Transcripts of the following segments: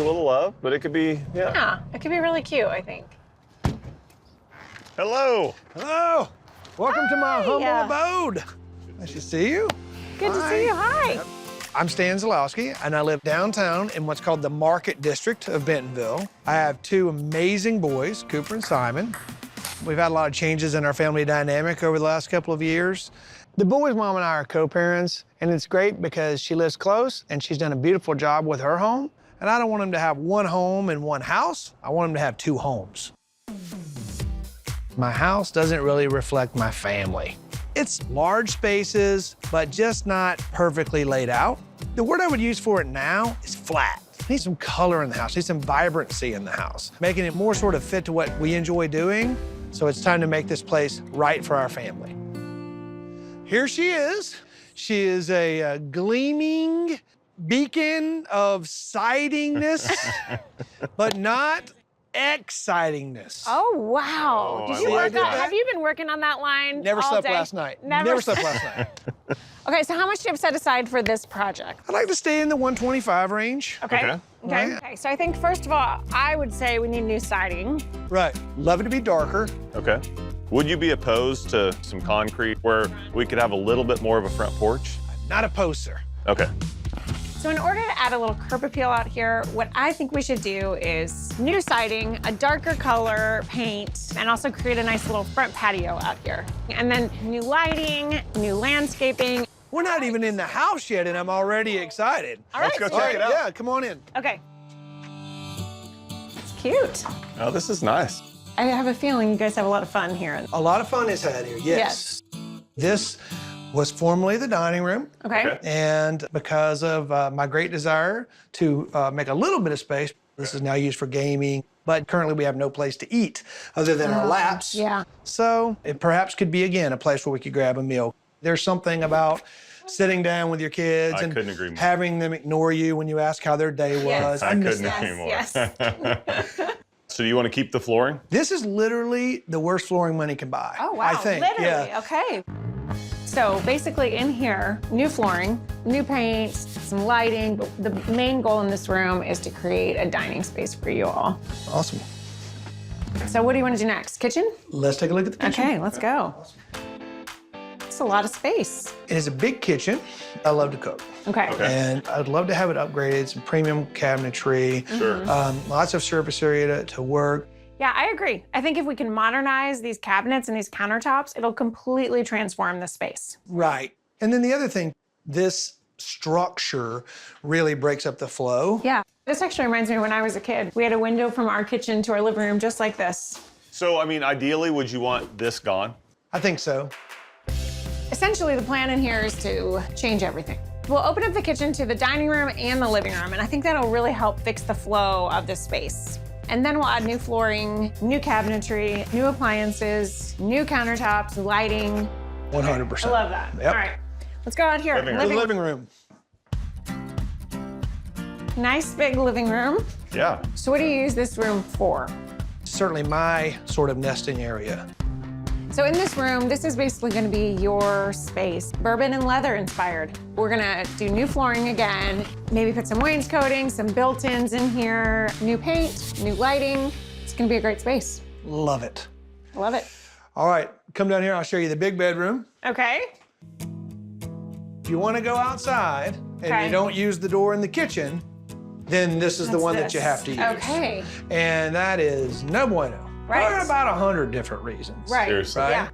a little love, but it could be, yeah. Yeah, it could be really cute, I think. Hello. Hello. Welcome to my humble abode. Nice to see you. Good to see you. Hi. I'm Stan Zalowski, and I live downtown in what's called the Market District of Bentonville. I have two amazing boys, Cooper and Simon. We've had a lot of changes in our family dynamic over the last couple of years. The boys' mom and I are co-parents, and it's great because she lives close, and she's done a beautiful job with her home. And I don't want them to have one home and one house. I want them to have two homes. My house doesn't really reflect my family. It's large spaces, but just not perfectly laid out. The word I would use for it now is flat. Need some color in the house, need some vibrancy in the house, making it more sort of fit to what we enjoy doing. So it's time to make this place right for our family. Here she is. She is a gleaming beacon of sidingness, but not excitingness. Oh, wow. Oh, Did you I work like on, that. have you been working on that line Never all slept day? last night. Never slept last night. Okay, so how much do you have set aside for this project? I'd like to stay in the 125 range. Okay. Okay. Okay, so I think first of all, I would say we need new siding. Right. Love it to be darker. Okay. Would you be opposed to some concrete where we could have a little bit more of a front porch? Not opposed, sir. Okay. So in order to add a little curb appeal out here, what I think we should do is new siding, a darker color paint, and also create a nice little front patio out here. And then new lighting, new landscaping. We're not even in the house yet, and I'm already excited. All right, Let's go check it out. Yeah, come on in. Okay. It's cute. Oh, this is nice. I have a feeling you guys have a lot of fun here. A lot of fun is had here, yes. This was formerly the dining room. Okay. And because of my great desire to make a little bit of space, this is now used for gaming, but currently we have no place to eat other than our laps. Yeah. So it perhaps could be, again, a place where we could grab a meal. There's something about sitting down with your kids I and couldn't agree more. having them ignore you when you ask how their day was. Yes. I miss couldn't that. agree more. Yes. So do you want to keep the flooring? This is literally the worst flooring money can buy. Oh, wow. I think. Literally, Yeah. okay. So basically in here, new flooring, new paint, some lighting, but the main goal in this room is to create a dining space for you all. Awesome. So what do you want to do next? Kitchen? Let's take a look at the kitchen. Okay, let's go. It's a lot of space. It is a big kitchen. I love to cook. Okay. And I'd love to have it upgraded, some premium cabinetry, Sure. lots of surface area to work. Yeah, I agree. I think if we can modernize these cabinets and these countertops, it'll completely transform the space. Right. And then the other thing, this structure really breaks up the flow. Yeah. This actually reminds me of when I was a kid. We had a window from our kitchen to our living room just like this. So, I mean, ideally, would you want this gone? I think so. Essentially, the plan in here is to change everything. We'll open up the kitchen to the dining room and the living room, and I think that'll really help fix the flow of this space. And then we'll add new flooring, new cabinetry, new appliances, new countertops, lighting. 100%. I love that. Yep. All right, let's go out here. Living The living room. Nice big living room. Yeah. So what do you use this room for? Certainly my sort of nesting area. So in this room, this is basically gonna be your space. Bourbon and leather inspired. We're gonna do new flooring again, maybe put some wainscoting, some built-ins in here, new paint, new lighting. It's gonna be a great space. Love it. Love it. All right, come down here. I'll show you the big bedroom. Okay. If you want to go outside and Okay. you don't use the door in the kitchen, then this is the That's one that this. you have to use. Okay. And that is no bueno. Right. For about 100 different reasons. Right. Seriously. Right? Yeah.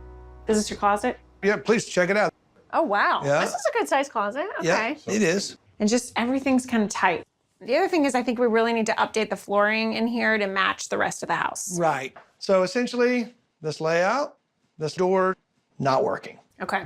Is this your closet? Yeah, please check it out. Oh, wow. Yeah. This is a good sized closet. Okay. Yeah, it is. And just everything's kind of tight. The other thing is I think we really need to update the flooring in here to match the rest of the house. Right. So essentially, this layout, this door, not working. Okay.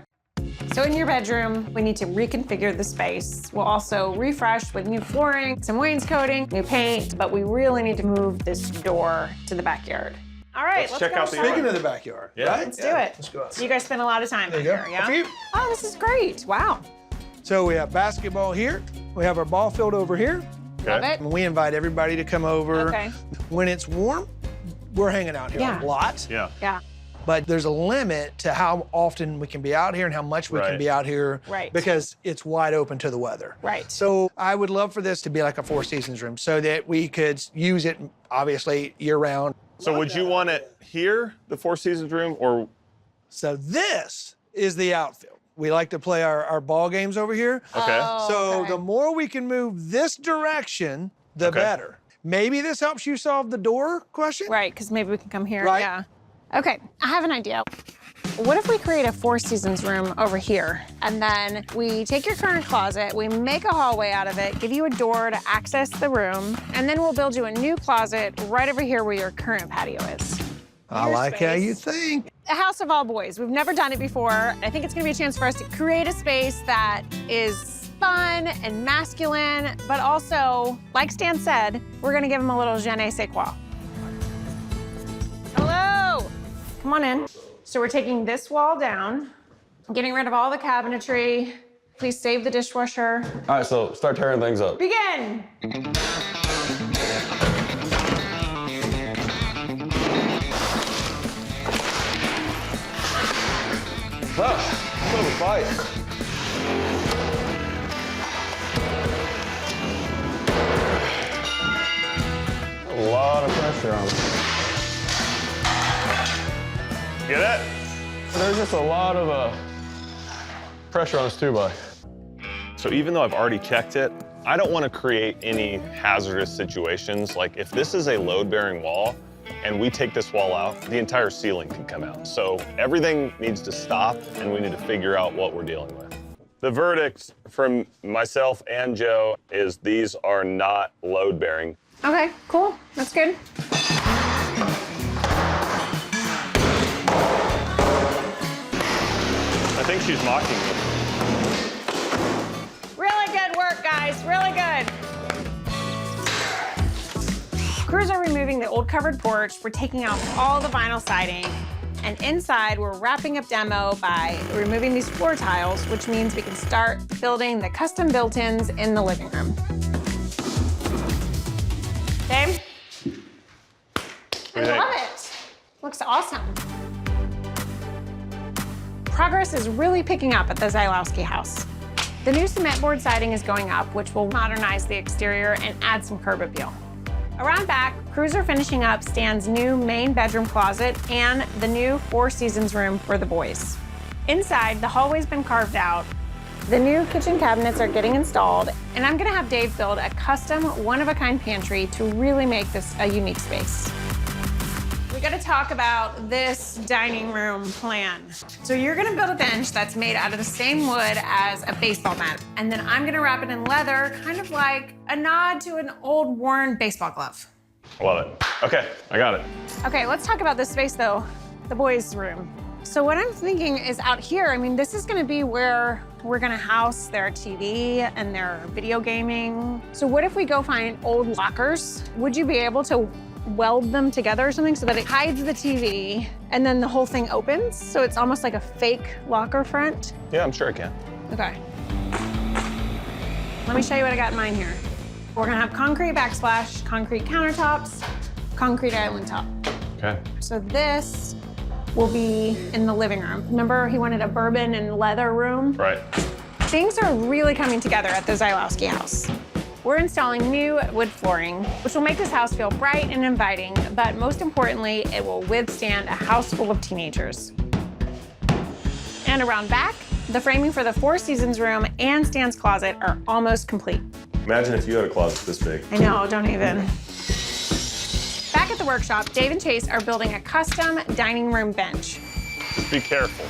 So in your bedroom, we need to reconfigure the space. We'll also refresh with new flooring, some wainscoting, new paint, but we really need to move this door to the backyard. All right, Let's check go out the outside. Speaking of the backyard, Yeah. right? Let's do it. Let's go So you guys spend a lot of time There in you go. here, yeah? For you. Oh, this is great. Wow. So we have basketball here. We have our ball field over here. Love it. And we invite everybody to come over. Okay. When it's warm, we're hanging out here Yeah. a lot. Yeah. Yeah. but there's a limit to how often we can be out here and how much we can Right. be out here Right. because it's wide open to the weather. Right. So I would love for this to be like a Four Seasons room so that we could use it, obviously, year-round. So would you want it here, the Four Seasons room, or? So this is the outfield. We like to play our ball games over here. Okay. So okay. the more we can move this direction, the Okay. better. Maybe this helps you solve the door question? Right, because maybe we can come here. Right. Yeah. Okay, I have an idea. What if we create a Four Seasons room over here? And then we take your current closet, we make a hallway out of it, give you a door to access the room, and then we'll build you a new closet right over here where your current patio is. I Your like how space. you think. A house of all boys. We've never done it before. I think it's gonna be a chance for us to create a space that is fun and masculine, but also, like Stan said, we're gonna give him a little je ne sais quoi. Hello, come on in. So we're taking this wall down, getting rid of all the cabinetry. Please save the dishwasher. All right, so start tearing things up. Begin. Ah, so the fight. A lot of pressure on it. Get it? There's just a lot of pressure on this 2x. So even though I've already checked it, I don't want to create any hazardous situations. Like if this is a load-bearing wall and we take this wall out, the entire ceiling can come out. So everything needs to stop and we need to figure out what we're dealing with. The verdict from myself and Joe is these are not load-bearing. Okay, cool, that's good. I think she's mocking me. Really good work, guys, really good. Crews are removing the old covered porch. We're taking out all the vinyl siding. And inside, we're wrapping up demo by removing these floor tiles, which means we can start building the custom built-ins in the living room. Okay? I love it. Looks awesome. Progress is really picking up at the Zylowski house. The new cement board siding is going up, which will modernize the exterior and add some curb appeal. Around back, crews are finishing up Stan's new main bedroom closet and the new Four Seasons room for the boys. Inside, the hallway's been carved out. The new kitchen cabinets are getting installed, and I'm gonna have Dave build a custom, one-of-a-kind pantry to really make this a unique space. We gotta talk about this dining room plan. So you're gonna build a bench that's made out of the same wood as a baseball mat, and then I'm gonna wrap it in leather, kind of like a nod to an old worn baseball glove. I love it. Okay, I got it. Okay, let's talk about this space though, the boys' room. So what I'm thinking is out here, I mean, this is gonna be where we're gonna house their TV and their video gaming. So what if we go find old lockers? Would you be able to weld them together or something so that it hides the TV and then the whole thing opens? So it's almost like a fake locker front. Yeah, I'm sure I can. Okay. Let me show you what I got in mine here. We're gonna have concrete backsplash, concrete countertops, concrete island top. Okay. So this will be in the living room. Remember he wanted a bourbon and leather room? Right. Things are really coming together at the Zylowski house. We're installing new wood flooring, which will make this house feel bright and inviting, but most importantly, it will withstand a house full of teenagers. And around back, the framing for the Four Seasons room and Stan's closet are almost complete. Imagine if you had a closet this big. I know, don't even. Back at the workshop, Dave and Chase are building a custom dining room bench. Just be careful.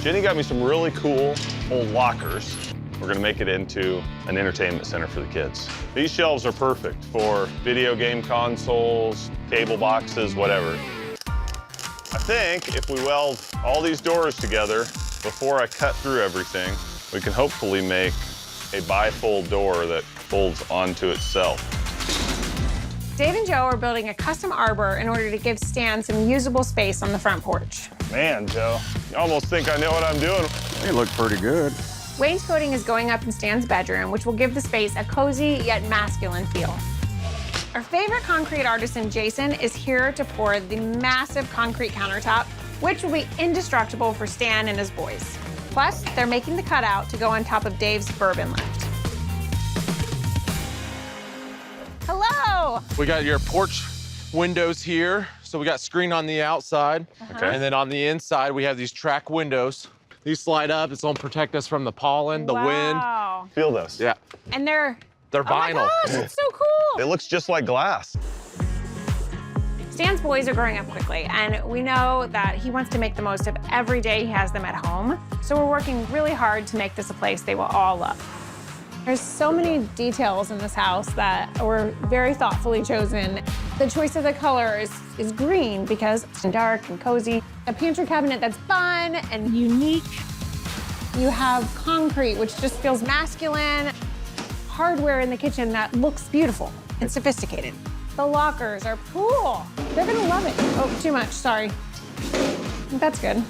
Jenny got me some really cool old lockers. We're gonna make it into an entertainment center for the kids. These shelves are perfect for video game consoles, cable boxes, whatever. I think if we weld all these doors together before I cut through everything, we can hopefully make a bifold door that folds onto itself. Dave and Joe are building a custom arbor in order to give Stan some usable space on the front porch. Man, Joe, you almost think I know what I'm doing. They look pretty good. Wainscoting is going up in Stan's bedroom, which will give the space a cozy yet masculine feel. Our favorite concrete artisan, Jason, is here to pour the massive concrete countertop which will be indestructible for Stan and his boys. Plus, they're making the cutout to go on top of Dave's bourbon lift. Hello! We got your porch windows here. So we got screen on the outside. Okay. And then on the inside, we have these track windows. These slide up. It's gonna protect us from the pollen, the wind. Wow. Feel this. Yeah. And they're They're oh my vinyl. gosh, it's so cool. It looks just like glass. Stan's boys are growing up quickly, and we know that he wants to make the most of every day he has them at home. So we're working really hard to make this a place they will all love. There's so many details in this house that were very thoughtfully chosen. The choice of the color is green because it's dark and cozy. A pantry cabinet that's fun and unique. You have concrete, which just feels masculine. Hardware in the kitchen that looks beautiful and sophisticated. The lockers are cool. They're gonna love it. Oh, too much, sorry. That's good.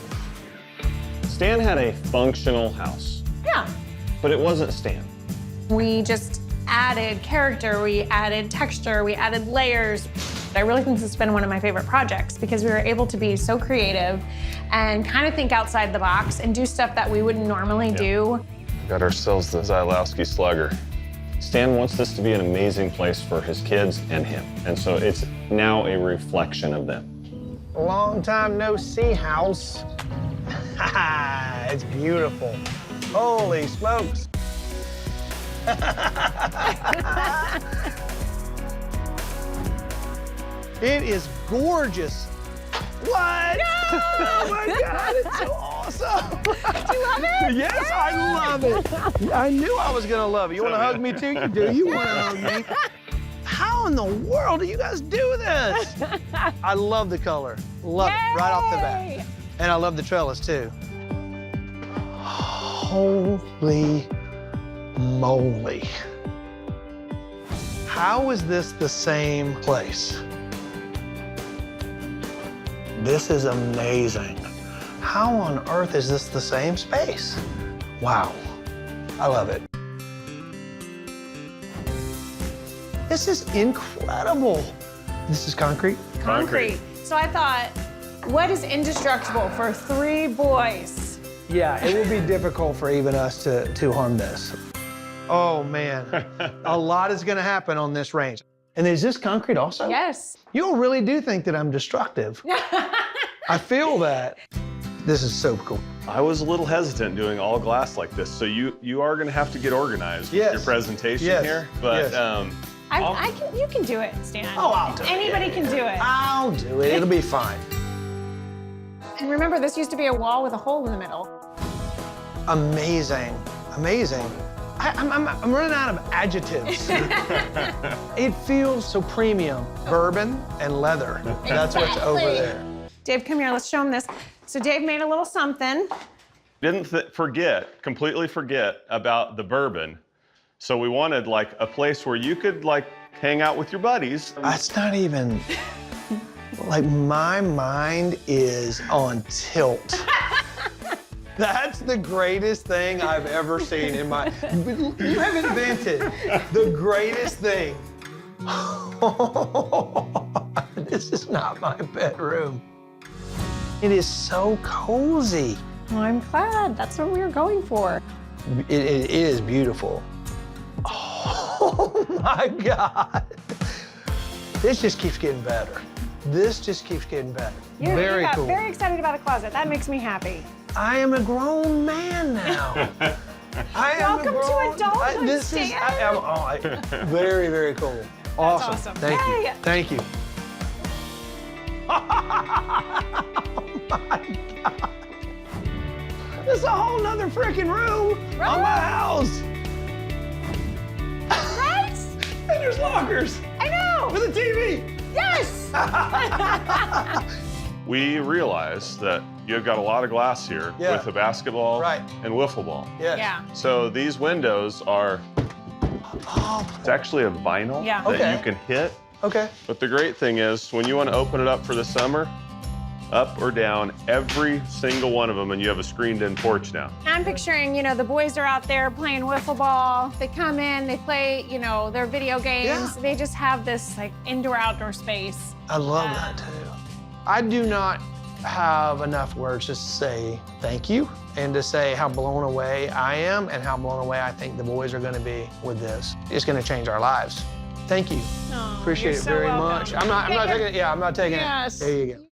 Stan had a functional house, Yeah. but it wasn't Stan. We just added character, we added texture, we added layers. I really think this has been one of my favorite projects because we were able to be so creative and kind of think outside the box and do stuff that we wouldn't normally do. Got ourselves the Zylowski Slugger. Stan wants this to be an amazing place for his kids and him. And so it's now a reflection of them. Long time no see, house. It's beautiful. Holy smokes. It is gorgeous. What? No! Oh my God, it's so awesome. Do you love it? Yes, I love it. I knew I was gonna love it. You wanna hug me too? You do. You wanna hug me? How in the world do you guys do this? I love the color. Love it right off the Yay! bat. And I love the trellis too. Holy moly. How is this the same place? This is amazing. How on earth is this the same space? Wow, I love it. This is incredible. This is concrete? Concrete. So I thought, what is indestructible for 3 boys? Yeah, it will be difficult for even us to harm this. Oh man, a lot is gonna happen on this range. And is this concrete also? Yes. You really do think that I'm destructive. I feel that. This is so cool. I was a little hesitant doing all glass like this, so you are going to have to get organized with your presentation here. But you can do it, Stan. Oh, I'll do it. Anybody can do it. I'll do it. It'll be fine. And remember, this used to be a wall with a hole in the middle. Amazing, amazing. I'm running out of adjectives. It feels so premium. Bourbon and leather. That's what's over there. Dave, come here, let's show him this. So Dave made a little something. didn't completely forget about the bourbon. So we wanted like a place where you could like hang out with your buddies. That's not even, like my mind is on tilt. That's the greatest thing I've ever seen in my, you have invented the greatest thing. This is not my bedroom. It is so cozy. Well, I'm glad. That's what we were going for. It is beautiful. Oh my God. This just keeps getting better. This just keeps getting better. You got very excited about a closet. That makes me happy. I am a grown man now. Welcome to adulthood, Stan. Very, very cool. Awesome. Awesome. Thank you. Thank you. Oh my God. This is a whole nother freaking room on my house. Right? And there's lockers. I know. With a TV. Yes. We realized that you've got a lot of glass here with a basketball and wiffle ball. Yes. Yeah. So these windows are, it's actually a vinyl that you can hit. Okay. But the great thing is when you want to open it up for the summer, up or down, every single one of them, and you have a screened-in porch now. I'm picturing, you know, the boys are out there playing wiffle ball. They come in, they play, you know, their video games. Yeah. They just have this like indoor-outdoor space. I love that too. I do not have enough words to say thank you and to say how blown away I am and how blown away I think the boys are gonna be with this. It's gonna change our lives. Thank you. Oh, Appreciate you're it so very welcome. much. I'm not taking it. Yeah, I'm not taking Yes. it. There you go.